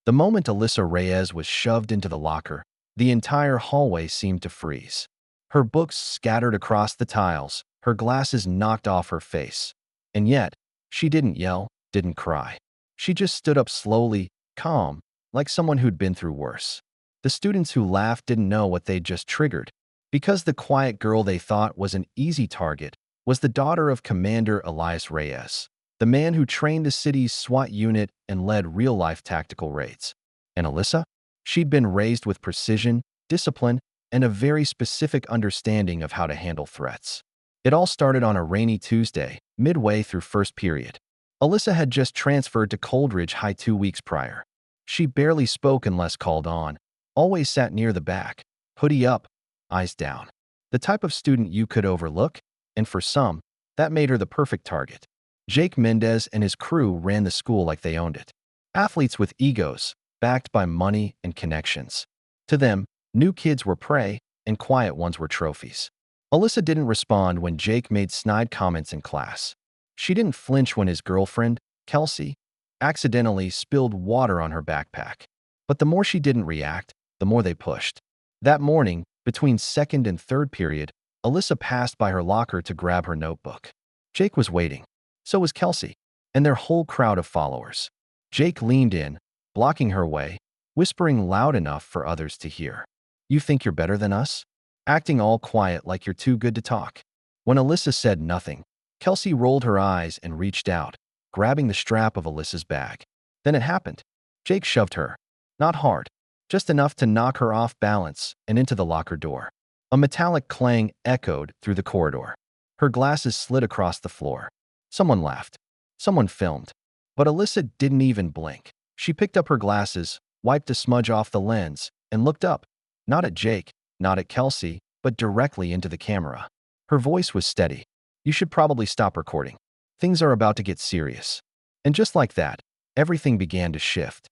The moment Alyssa Reyes was shoved into the locker, the entire hallway seemed to freeze. Her books scattered across the tiles, her glasses knocked off her face. And yet, she didn't yell, didn't cry. She just stood up slowly, calm, like someone who'd been through worse. The students who laughed didn't know what they'd just triggered, because the quiet girl they thought was an easy target was the daughter of Commander Elias Reyes, the man who trained the city's SWAT unit and led real-life tactical raids. And Alyssa? She'd been raised with precision, discipline, and a very specific understanding of how to handle threats. It all started on a rainy Tuesday, midway through first period. Alyssa had just transferred to Coldridge High 2 weeks prior. She barely spoke unless called on, always sat near the back, hoodie up, eyes down. The type of student you could overlook, and for some, that made her the perfect target. Jake Mendez and his crew ran the school like they owned it. Athletes with egos, backed by money and connections. To them, new kids were prey, and quiet ones were trophies. Alyssa didn't respond when Jake made snide comments in class. She didn't flinch when his girlfriend, Kelsey, accidentally spilled water on her backpack. But the more she didn't react, the more they pushed. That morning, between second and third period, Alyssa passed by her locker to grab her notebook. Jake was waiting. So was Kelsey, and their whole crowd of followers. Jake leaned in, blocking her way, whispering loud enough for others to hear. "You think you're better than us?" Acting all quiet like you're too good to talk. When Alyssa said nothing, Kelsey rolled her eyes and reached out, grabbing the strap of Alyssa's bag. Then it happened. Jake shoved her. Not hard, just enough to knock her off balance and into the locker door. A metallic clang echoed through the corridor. Her glasses slid across the floor. Someone laughed. Someone filmed. But Alyssa didn't even blink. She picked up her glasses, wiped a smudge off the lens, and looked up. Not at Jake, not at Kelsey, but directly into the camera. Her voice was steady. "You should probably stop recording. Things are about to get serious." And just like that, everything began to shift.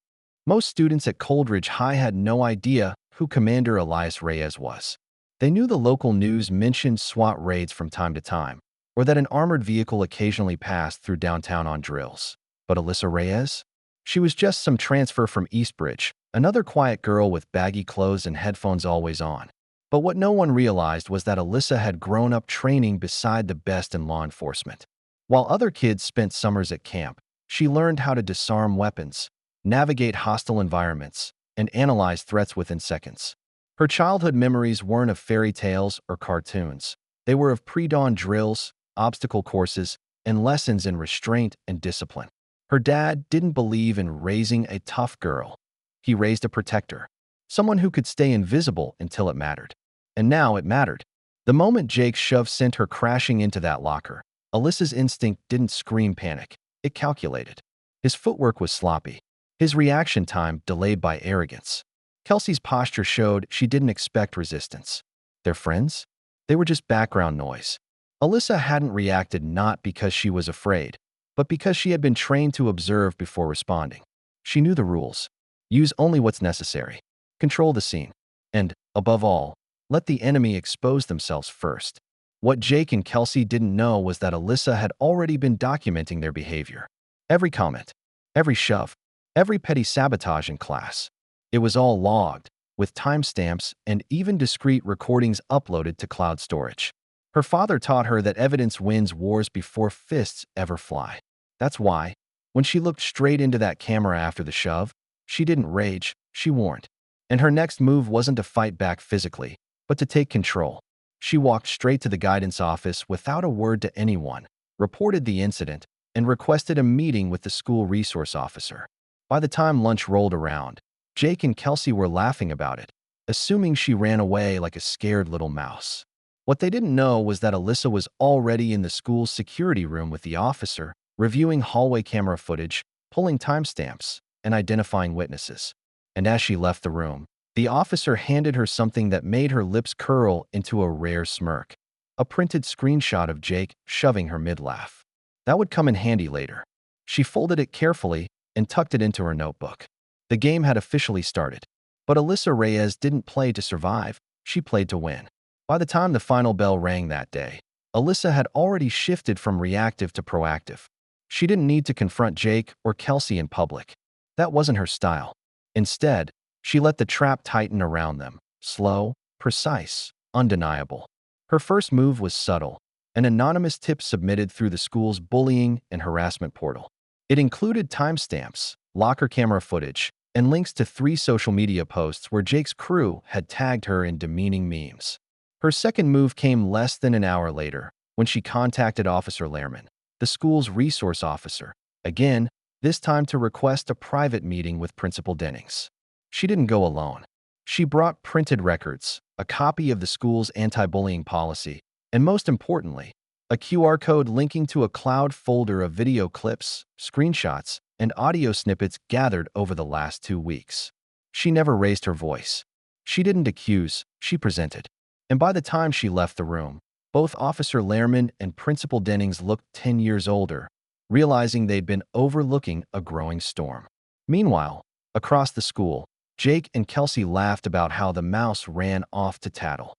Most students at Coldridge High had no idea who Commander Elias Reyes was. They knew the local news mentioned SWAT raids from time to time, or that an armored vehicle occasionally passed through downtown on drills. But Alyssa Reyes? She was just some transfer from Eastbridge, another quiet girl with baggy clothes and headphones always on. But what no one realized was that Alyssa had grown up training beside the best in law enforcement. While other kids spent summers at camp, she learned how to disarm weapons, navigate hostile environments, and analyze threats within seconds. Her childhood memories weren't of fairy tales or cartoons. They were of pre-dawn drills, obstacle courses, and lessons in restraint and discipline. Her dad didn't believe in raising a tough girl. He raised a protector, someone who could stay invisible until it mattered. And now it mattered. The moment Jake's shove sent her crashing into that locker, Alyssa's instinct didn't scream panic. It calculated. His footwork was sloppy. His reaction time delayed by arrogance. Kelsey's posture showed she didn't expect resistance. Their friends? They were just background noise. Alyssa hadn't reacted not because she was afraid, but because she had been trained to observe before responding. She knew the rules. Use only what's necessary. Control the scene. And, above all, let the enemy expose themselves first. What Jake and Kelsey didn't know was that Alyssa had already been documenting their behavior. Every comment, every shove, every petty sabotage in class. It was all logged, with timestamps and even discrete recordings uploaded to cloud storage. Her father taught her that evidence wins wars before fists ever fly. That's why, when she looked straight into that camera after the shove, she didn't rage, she warned. And her next move wasn't to fight back physically, but to take control. She walked straight to the guidance office without a word to anyone, reported the incident, and requested a meeting with the school resource officer. By the time lunch rolled around, Jake and Kelsey were laughing about it, assuming she ran away like a scared little mouse. What they didn't know was that Alyssa was already in the school's security room with the officer, reviewing hallway camera footage, pulling timestamps, and identifying witnesses. And as she left the room, the officer handed her something that made her lips curl into a rare smirk. A printed screenshot of Jake shoving her mid-laugh. That would come in handy later. She folded it carefully and tucked it into her notebook. The game had officially started. But Alyssa Reyes didn't play to survive, she played to win. By the time the final bell rang that day, Alyssa had already shifted from reactive to proactive. She didn't need to confront Jake or Kelsey in public. That wasn't her style. Instead, she let the trap tighten around them, slow, precise, undeniable. Her first move was subtle, an anonymous tip submitted through the school's bullying and harassment portal. It included timestamps, locker camera footage, and links to 3 social media posts where Jake's crew had tagged her in demeaning memes. Her second move came less than an hour later, when she contacted Officer Lehrman, the school's resource officer, again, this time to request a private meeting with Principal Dennings. She didn't go alone. She brought printed records, a copy of the school's anti-bullying policy, and most importantly, a QR code linking to a cloud folder of video clips, screenshots, and audio snippets gathered over the last 2 weeks. She never raised her voice. She didn't accuse, she presented. And by the time she left the room, both Officer Lehrman and Principal Dennings looked 10 years older, realizing they'd been overlooking a growing storm. Meanwhile, across the school, Jake and Kelsey laughed about how the mouse ran off to tattle.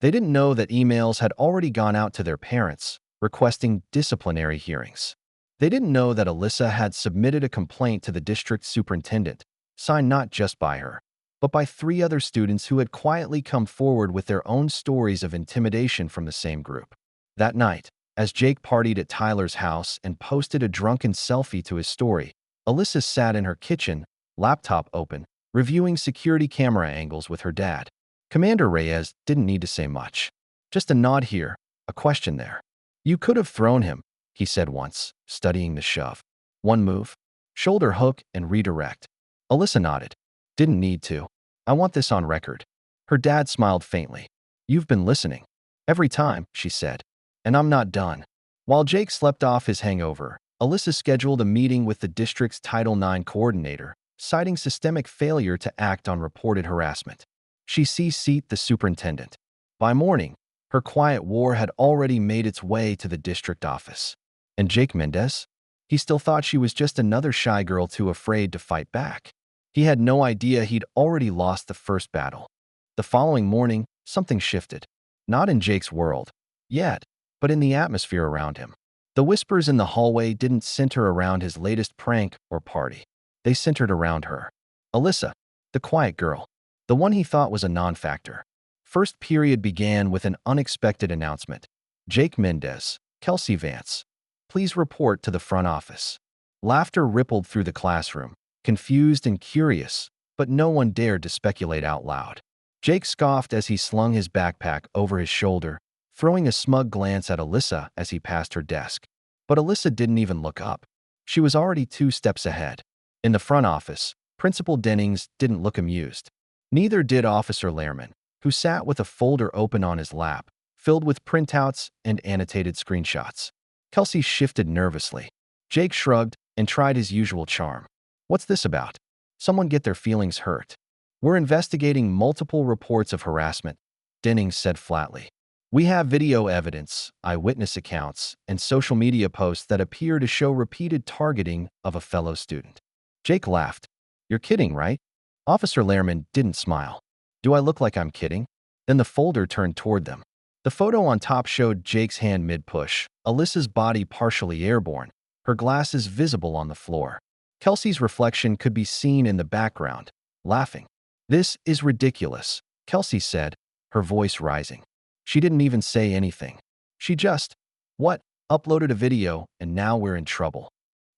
They didn't know that emails had already gone out to their parents, requesting disciplinary hearings. They didn't know that Alyssa had submitted a complaint to the district superintendent, signed not just by her, but by 3 other students who had quietly come forward with their own stories of intimidation from the same group. That night, as Jake partied at Tyler's house and posted a drunken selfie to his story, Alyssa sat in her kitchen, laptop open, reviewing security camera angles with her dad. Commander Reyes didn't need to say much. Just a nod here, a question there. "You could have thrown him," he said once, studying the shove. "One move, shoulder hook and redirect." Alyssa nodded. "Didn't need to. I want this on record." Her dad smiled faintly. "You've been listening." "Every time," she said. "And I'm not done." While Jake slept off his hangover, Alyssa scheduled a meeting with the district's Title IX coordinator, citing systemic failure to act on reported harassment. She CC'd the superintendent. By morning, her quiet war had already made its way to the district office. And Jake Mendez? He still thought she was just another shy girl too afraid to fight back. He had no idea he'd already lost the first battle. The following morning, something shifted. Not in Jake's world, yet, but in the atmosphere around him. The whispers in the hallway didn't center around his latest prank or party. They centered around her. Alyssa, the quiet girl. The one he thought was a non-factor. First period began with an unexpected announcement. "Jake Mendez, Kelsey Vance. Please report to the front office." Laughter rippled through the classroom, confused and curious, but no one dared to speculate out loud. Jake scoffed as he slung his backpack over his shoulder, throwing a smug glance at Alyssa as he passed her desk. But Alyssa didn't even look up. She was already 2 steps ahead. In the front office, Principal Dennings didn't look amused. Neither did Officer Lehrman, who sat with a folder open on his lap, filled with printouts and annotated screenshots. Kelsey shifted nervously. Jake shrugged and tried his usual charm. "What's this about? Someone get their feelings hurt." "We're investigating multiple reports of harassment," Dennings said flatly. "We have video evidence, eyewitness accounts, and social media posts that appear to show repeated targeting of a fellow student." Jake laughed. "You're kidding, right?" Officer Lehrman didn't smile. "Do I look like I'm kidding?" Then the folder turned toward them. The photo on top showed Jake's hand mid-push, Alyssa's body partially airborne, her glasses visible on the floor. Kelsey's reflection could be seen in the background, laughing. "This is ridiculous," Kelsey said, her voice rising. She didn't even say anything. She just, "What? Uploaded a video, and now we're in trouble."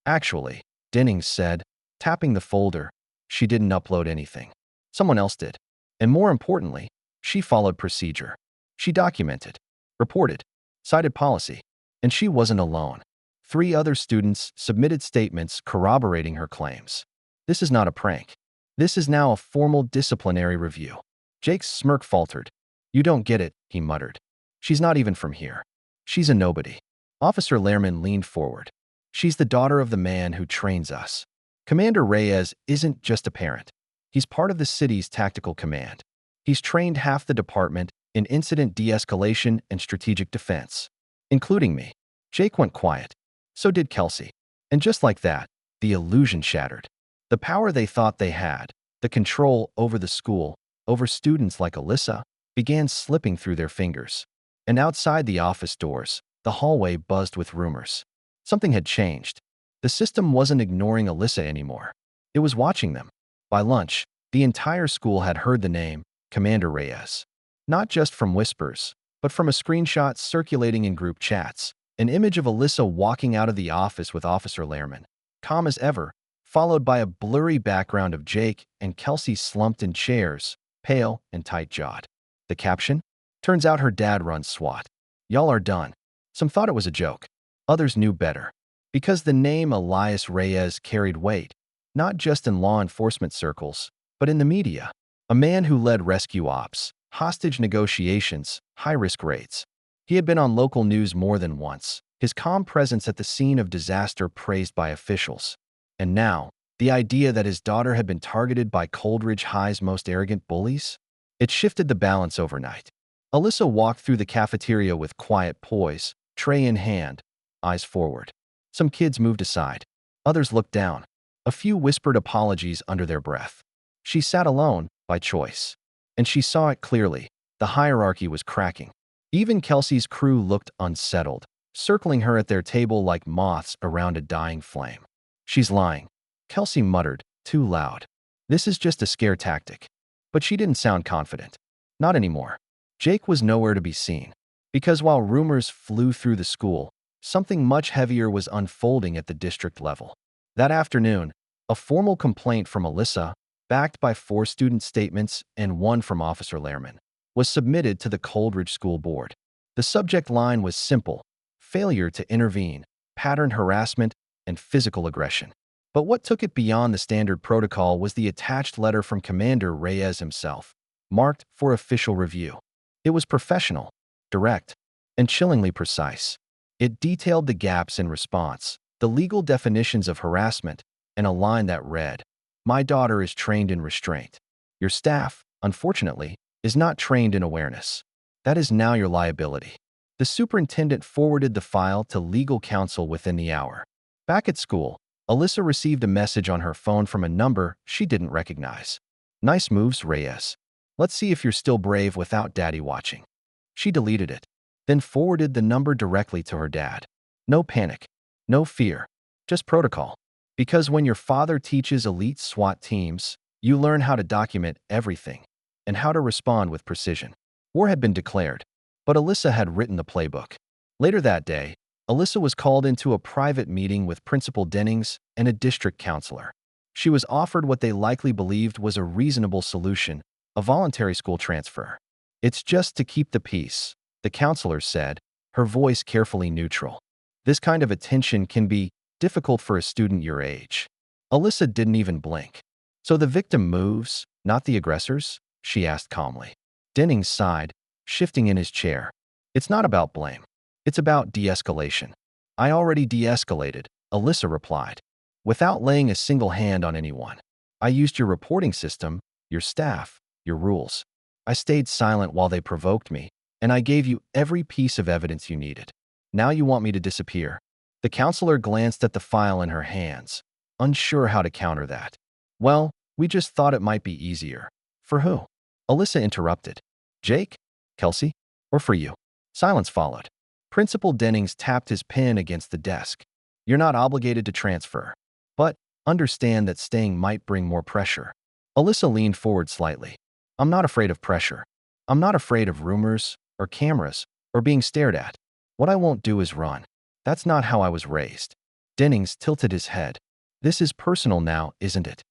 "Actually," Dennings said, tapping the folder, "she didn't upload anything. Someone else did. And more importantly, she followed procedure. She documented, reported, cited policy. And she wasn't alone. 3 other students submitted statements corroborating her claims. This is not a prank. This is now a formal disciplinary review." Jake's smirk faltered. "You don't get it," he muttered. "She's not even from here. She's a nobody." Officer Lehrman leaned forward. "She's the daughter of the man who trains us. Commander Reyes isn't just a parent. He's part of the city's tactical command. He's trained half the department in incident de-escalation and strategic defense, including me." Jake went quiet. So did Kelsey. And just like that, the illusion shattered. The power they thought they had, the control over the school, over students like Alyssa, began slipping through their fingers. And outside the office doors, the hallway buzzed with rumors. Something had changed. The system wasn't ignoring Alyssa anymore. It was watching them. By lunch, the entire school had heard the name Commander Reyes. Not just from whispers, but from a screenshot circulating in group chats. An image of Alyssa walking out of the office with Officer Lehrman, calm as ever, followed by a blurry background of Jake and Kelsey slumped in chairs, pale and tight-jawed. The caption? Turns out her dad runs SWAT. Y'all are done. Some thought it was a joke. Others knew better. Because the name Elias Reyes carried weight, not just in law enforcement circles, but in the media. A man who led rescue ops, hostage negotiations, high-risk raids. He had been on local news more than once, his calm presence at the scene of disaster praised by officials. And now, the idea that his daughter had been targeted by Coldridge High's most arrogant bullies? It shifted the balance overnight. Alyssa walked through the cafeteria with quiet poise, tray in hand, eyes forward. Some kids moved aside. Others looked down. A few whispered apologies under their breath. She sat alone, by choice. And she saw it clearly. The hierarchy was cracking. Even Kelsey's crew looked unsettled, circling her at their table like moths around a dying flame. She's lying, Kelsey muttered, too loud. This is just a scare tactic. But she didn't sound confident. Not anymore. Jake was nowhere to be seen. Because while rumors flew through the school, something much heavier was unfolding at the district level. That afternoon, a formal complaint from Alyssa, backed by 4 student statements and 1 from Officer Lehrman, was submitted to the Coldridge School Board. The subject line was simple: failure to intervene, pattern harassment, and physical aggression. But what took it beyond the standard protocol was the attached letter from Commander Reyes himself, marked for official review. It was professional, direct, and chillingly precise. It detailed the gaps in response, the legal definitions of harassment, and a line that read, "My daughter is trained in restraint. Your staff, unfortunately, is not trained in awareness. That is now your liability." The superintendent forwarded the file to legal counsel within the hour. Back at school, Alyssa received a message on her phone from a number she didn't recognize. "Nice moves, Reyes. Let's see if you're still brave without Daddy watching." She deleted it, then forwarded the number directly to her dad. No panic, no fear, just protocol. Because when your father teaches elite SWAT teams, you learn how to document everything and how to respond with precision. War had been declared, but Alyssa had written the playbook. Later that day, Alyssa was called into a private meeting with Principal Dennings and a district counselor. She was offered what they likely believed was a reasonable solution: a voluntary school transfer. "It's just to keep the peace," the counselor said, her voice carefully neutral. "This kind of attention can be difficult for a student your age." Alyssa didn't even blink. "So the victim moves, not the aggressors?" she asked calmly. Dennings sighed, shifting in his chair. "It's not about blame. It's about de-escalation." "I already de-escalated," Alyssa replied, "without laying a single hand on anyone. I used your reporting system, your staff, your rules. I stayed silent while they provoked me, and I gave you every piece of evidence you needed. Now you want me to disappear?" The counselor glanced at the file in her hands, unsure how to counter that. "Well, we just thought it might be easier." "For who?" Alyssa interrupted. "Jake? Kelsey? Or for you?" Silence followed. Principal Dennings tapped his pen against the desk. "You're not obligated to transfer, but understand that staying might bring more pressure." Alyssa leaned forward slightly. "I'm not afraid of pressure. I'm not afraid of rumors, or cameras, or being stared at. What I won't do is run. That's not how I was raised." Dennings tilted his head. "This is personal now, isn't it?"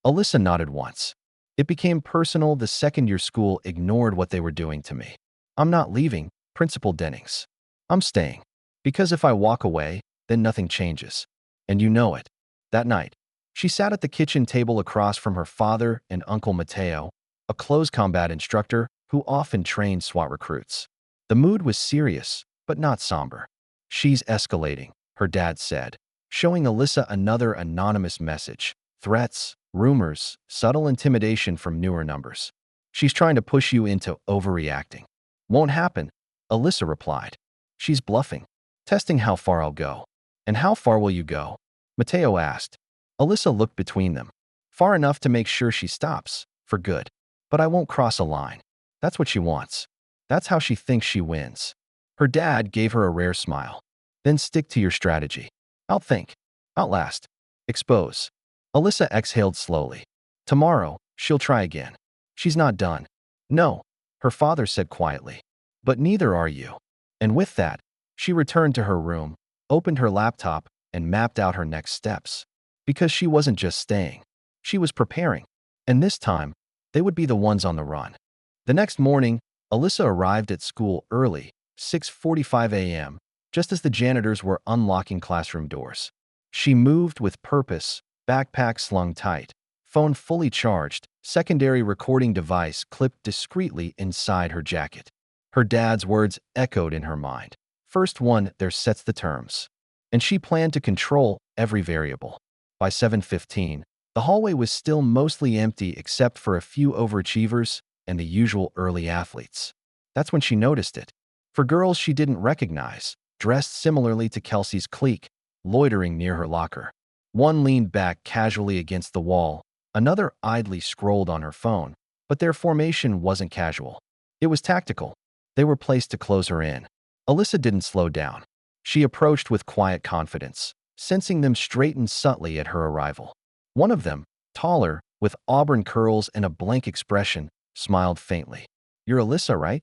Alyssa nodded once. "It became personal the second your school ignored what they were doing to me. I'm not leaving, Principal Dennings. I'm staying. Because if I walk away, then nothing changes. And you know it." That night, she sat at the kitchen table across from her father and Uncle Mateo, a close combat instructor who often trained SWAT recruits. The mood was serious, but not somber. "She's escalating," her dad said, showing Alyssa another anonymous message. "Threats, rumors, subtle intimidation from newer numbers. She's trying to push you into overreacting." "Won't happen," Alyssa replied. "She's bluffing, testing how far I'll go." "And how far will you go?" Mateo asked. Alyssa looked between them. "Far enough to make sure she stops, for good. But I won't cross a line." That's what she wants. That's how she thinks she wins. Her dad gave her a rare smile. "Then stick to your strategy. Outthink, outlast, expose." Alyssa exhaled slowly. Tomorrow, she'll try again. She's not done. No, her father said quietly. But neither are you. And with that, she returned to her room, opened her laptop, and mapped out her next steps. Because she wasn't just staying. She was preparing. And this time, they would be the ones on the run. The next morning, Alyssa arrived at school early, 6:45 a.m., just as the janitors were unlocking classroom doors. She moved with purpose, backpack slung tight, phone fully charged, secondary recording device clipped discreetly inside her jacket. Her dad's words echoed in her mind. First one, there sets the terms. And she planned to control every variable. By 7:15, the hallway was still mostly empty except for a few overachievers and the usual early athletes. That's when she noticed it. For girls she didn't recognize, dressed similarly to Kelsey's clique, loitering near her locker. One leaned back casually against the wall, another idly scrolled on her phone, but their formation wasn't casual. It was tactical. They were placed to close her in. Alyssa didn't slow down. She approached with quiet confidence, sensing them straighten subtly at her arrival. One of them, taller, with auburn curls and a blank expression, smiled faintly. "You're Alyssa, right?"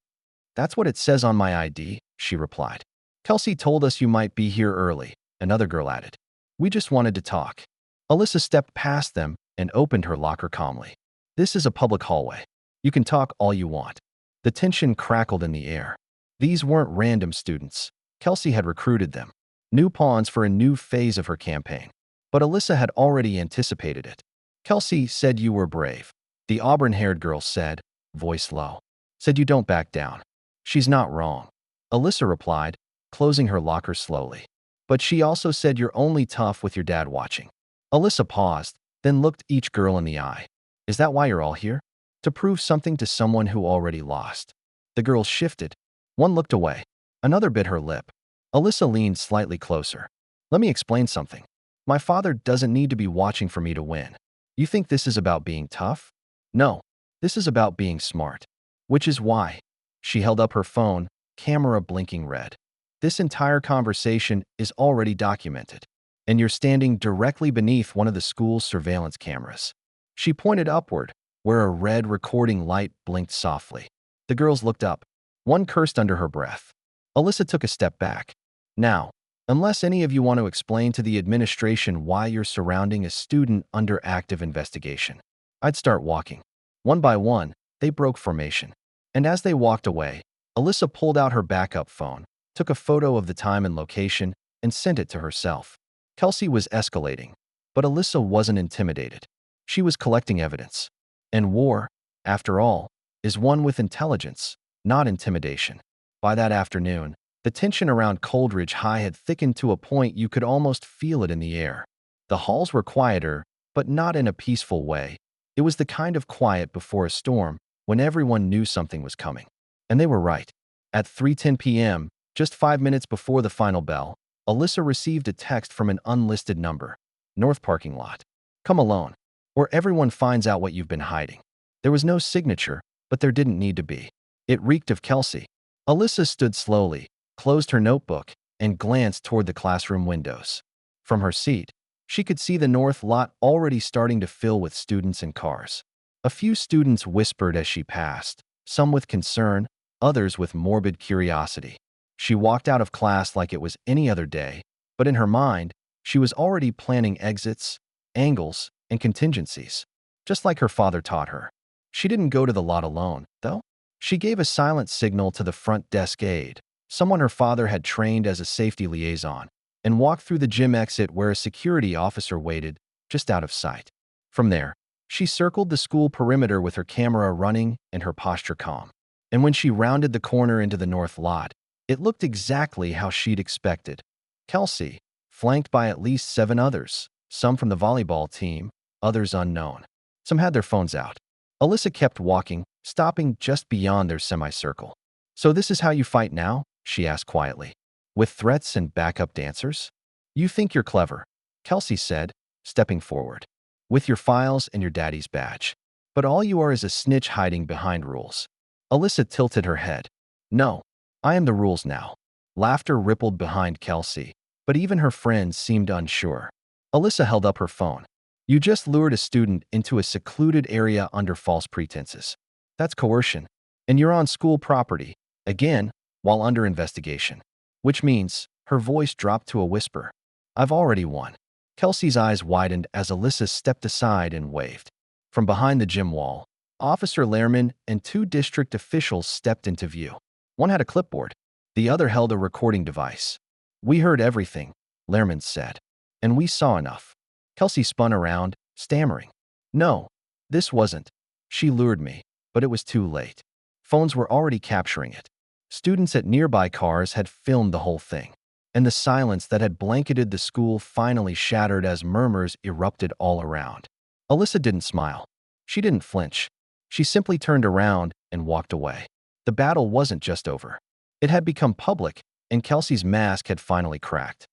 "That's what it says on my ID," she replied. "Kelsey told us you might be here early," another girl added. "We just wanted to talk." Alyssa stepped past them and opened her locker calmly. "This is a public hallway. You can talk all you want." The tension crackled in the air. These weren't random students. Kelsey had recruited them. New pawns for a new phase of her campaign. But Alyssa had already anticipated it. "Kelsey said you were brave," the auburn-haired girl said, voice low. "Said you don't back down." "She's not wrong," Alyssa replied, closing her locker slowly. "But she also said you're only tough with your dad watching." Alyssa paused, then looked each girl in the eye. "Is that why you're all here? To prove something to someone who already lost?" The girls shifted. One looked away. Another bit her lip. Alyssa leaned slightly closer. "Let me explain something. My father doesn't need to be watching for me to win. You think this is about being tough? No, this is about being smart. Which is why." She held up her phone, camera blinking red. "This entire conversation is already documented. And you're standing directly beneath one of the school's surveillance cameras." She pointed upward, where a red recording light blinked softly. The girls looked up. One cursed under her breath. Alyssa took a step back. "Now, unless any of you want to explain to the administration why you're surrounding a student under active investigation, I'd start walking." One by one, they broke formation. And as they walked away, Alyssa pulled out her backup phone, took a photo of the time and location, and sent it to herself. Kelsey was escalating, but Alyssa wasn't intimidated. She was collecting evidence. And war, after all, is won with intelligence, not intimidation. By that afternoon, the tension around Coldridge High had thickened to a point you could almost feel it in the air. The halls were quieter, but not in a peaceful way. It was the kind of quiet before a storm, when everyone knew something was coming. And they were right. At 3:10 p.m., just 5 minutes before the final bell, Alyssa received a text from an unlisted number. "North parking lot. Come alone, or everyone finds out what you've been hiding." There was no signature, but there didn't need to be. It reeked of Kelsey. Alyssa stood slowly, closed her notebook, and glanced toward the classroom windows. From her seat, she could see the north lot already starting to fill with students and cars. A few students whispered as she passed, some with concern, others with morbid curiosity. She walked out of class like it was any other day, but in her mind, she was already planning exits, angles, and contingencies, just like her father taught her. She didn't go to the lot alone, though. She gave a silent signal to the front desk aide, someone her father had trained as a safety liaison, and walked through the gym exit where a security officer waited, just out of sight. From there, she circled the school perimeter with her camera running and her posture calm. And when she rounded the corner into the north lot, it looked exactly how she'd expected. Kelsey, flanked by at least 7 others, some from the volleyball team, others unknown. Some had their phones out. Alyssa kept walking, stopping just beyond their semicircle. "So this is how you fight now?" she asked quietly. "With threats and backup dancers?" "You think you're clever," Kelsey said, stepping forward. "With your files and your daddy's badge. But all you are is a snitch hiding behind rules." Alyssa tilted her head. "No, I am the rules now." Laughter rippled behind Kelsey, but even her friends seemed unsure. Alyssa held up her phone. You just lured a student into a secluded area under false pretenses. That's coercion. And you're on school property, again, while under investigation. Which means her voice dropped to a whisper. I've already won. Kelsey's eyes widened as Alyssa stepped aside and waved. From behind the gym wall, Officer Lehrman and two district officials stepped into view. One had a clipboard. The other held a recording device. We heard everything, Lehrman said. And we saw enough. Kelsey spun around, stammering. No, this wasn't. She lured me, but it was too late. Phones were already capturing it. Students at nearby cars had filmed the whole thing. And the silence that had blanketed the school finally shattered as murmurs erupted all around. Alyssa didn't smile. She didn't flinch. She simply turned around and walked away. The battle wasn't just over. It had become public, and Kelsey's mask had finally cracked.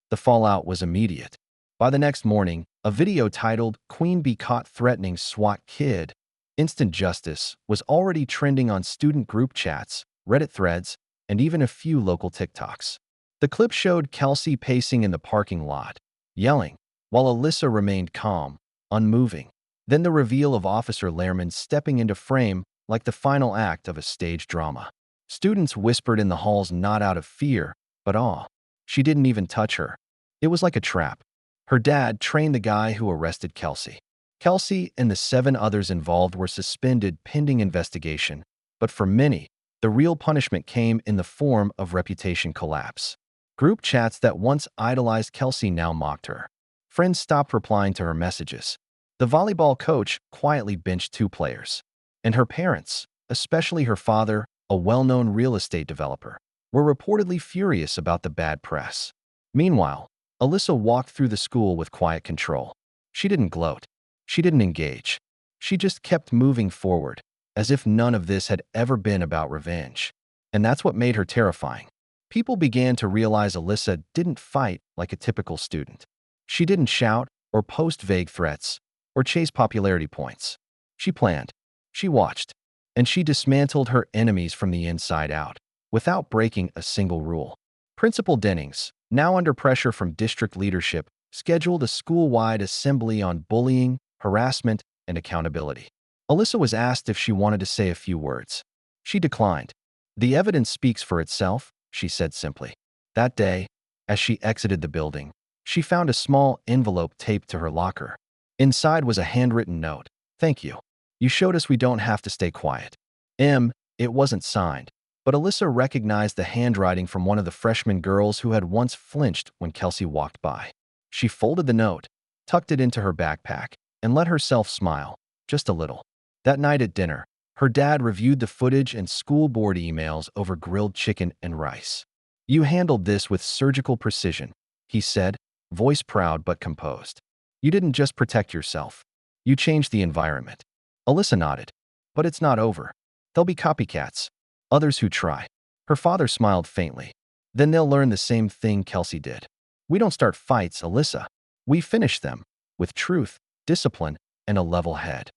The fallout was immediate. By the next morning, a video titled "Queen Bee Caught Threatening SWAT Kid, Instant Justice" was already trending on student group chats, Reddit threads, and even a few local TikToks. The clip showed Kelsey pacing in the parking lot, yelling, while Alyssa remained calm, unmoving. Then the reveal of Officer Lehrman stepping into frame like the final act of a stage drama. Students whispered in the halls not out of fear, but awe. She didn't even touch her. It was like a trap. Her dad trained the guy who arrested Kelsey. Kelsey and the 7 others involved were suspended pending investigation, but for many, the real punishment came in the form of reputation collapse. Group chats that once idolized Kelsey now mocked her. Friends stopped replying to her messages. The volleyball coach quietly benched 2 players. And her parents, especially her father, a well-known real estate developer, were reportedly furious about the bad press. Meanwhile, Alyssa walked through the school with quiet control. She didn't gloat. She didn't engage. She just kept moving forward, as if none of this had ever been about revenge. And that's what made her terrifying. People began to realize Alyssa didn't fight like a typical student. She didn't shout or post vague threats or chase popularity points. She planned. She watched. And she dismantled her enemies from the inside out, without breaking a single rule. Principal Dennings, now under pressure from district leadership, scheduled a school-wide assembly on bullying, harassment, and accountability. Alyssa was asked if she wanted to say a few words. She declined. The evidence speaks for itself, she said simply. That day, as she exited the building, she found a small envelope taped to her locker. Inside was a handwritten note. Thank you. You showed us we don't have to stay quiet. It wasn't signed, but Alyssa recognized the handwriting from one of the freshman girls who had once flinched when Kelsey walked by. She folded the note, tucked it into her backpack, and let herself smile, just a little. That night at dinner, her dad reviewed the footage and school board emails over grilled chicken and rice. You handled this with surgical precision, he said, voice proud but composed. You didn't just protect yourself. You changed the environment. Alyssa nodded. But it's not over. There'll be copycats. Others who try. Her father smiled faintly. Then they'll learn the same thing Kelsey did. We don't start fights, Alyssa. We finish them. With truth, discipline, and a level head.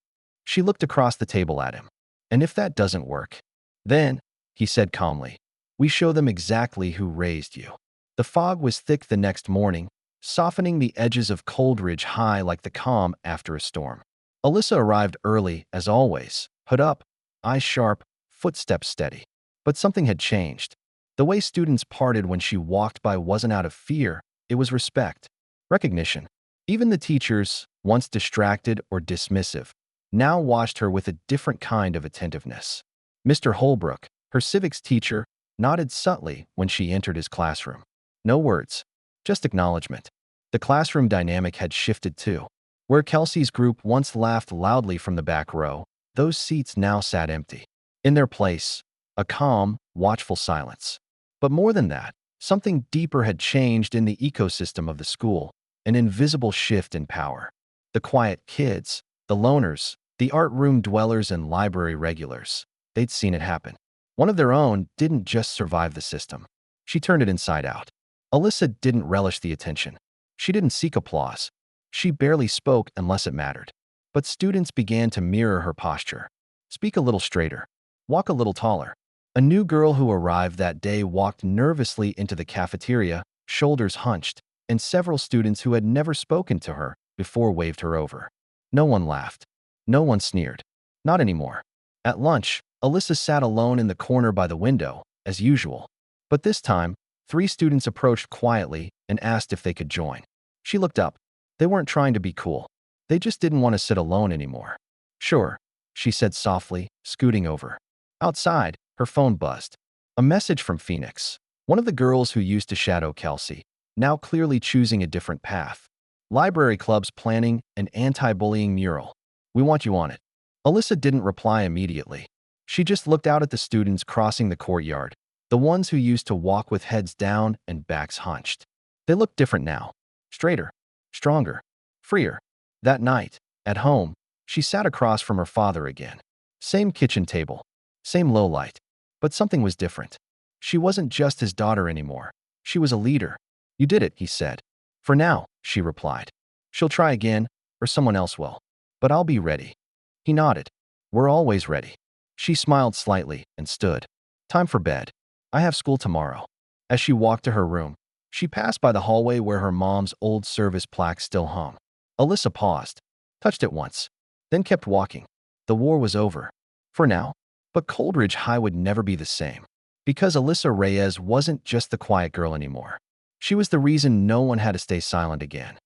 She looked across the table at him. And if that doesn't work, then, he said calmly, we show them exactly who raised you. The fog was thick the next morning, softening the edges of Coldridge High like the calm after a storm. Alyssa arrived early, as always, hood up, eyes sharp, footsteps steady. But something had changed. The way students parted when she walked by wasn't out of fear, it was respect, recognition. Even the teachers, once distracted or dismissive, now watched her with a different kind of attentiveness. Mr. Holbrook, her civics teacher, nodded subtly when she entered his classroom. No words, just acknowledgement. The classroom dynamic had shifted too. Where Kelsey's group once laughed loudly from the back row, those seats now sat empty. In their place, a calm, watchful silence. But more than that, something deeper had changed in the ecosystem of the school, an invisible shift in power. The quiet kids, the loners, the art room dwellers and library regulars, they'd seen it happen. One of their own didn't just survive the system. She turned it inside out. Alyssa didn't relish the attention. She didn't seek applause. She barely spoke unless it mattered. But students began to mirror her posture. Speak a little straighter. Walk a little taller. A new girl who arrived that day walked nervously into the cafeteria, shoulders hunched, and several students who had never spoken to her before waved her over. No one laughed. No one sneered. Not anymore. At lunch, Alyssa sat alone in the corner by the window, as usual. But this time, 3 students approached quietly and asked if they could join. She looked up. They weren't trying to be cool. They just didn't want to sit alone anymore. Sure, she said softly, scooting over. Outside, her phone buzzed. A message from Phoenix, one of the girls who used to shadow Kelsey, now clearly choosing a different path. Library club's planning an anti-bullying mural. We want you on it. Alyssa didn't reply immediately. She just looked out at the students crossing the courtyard, the ones who used to walk with heads down and backs hunched. They looked different now. Straighter, stronger, freer. That night, at home, she sat across from her father again. Same kitchen table, same low light. But something was different. She wasn't just his daughter anymore. She was a leader. You did it, he said. For now, she replied. She'll try again, or someone else will. But I'll be ready. He nodded. We're always ready. She smiled slightly and stood. Time for bed. I have school tomorrow. As she walked to her room, she passed by the hallway where her mom's old service plaque still hung. Alyssa paused, touched it once, then kept walking. The war was over. For now. But Coldridge High would never be the same. Because Alyssa Reyes wasn't just the quiet girl anymore. She was the reason no one had to stay silent again.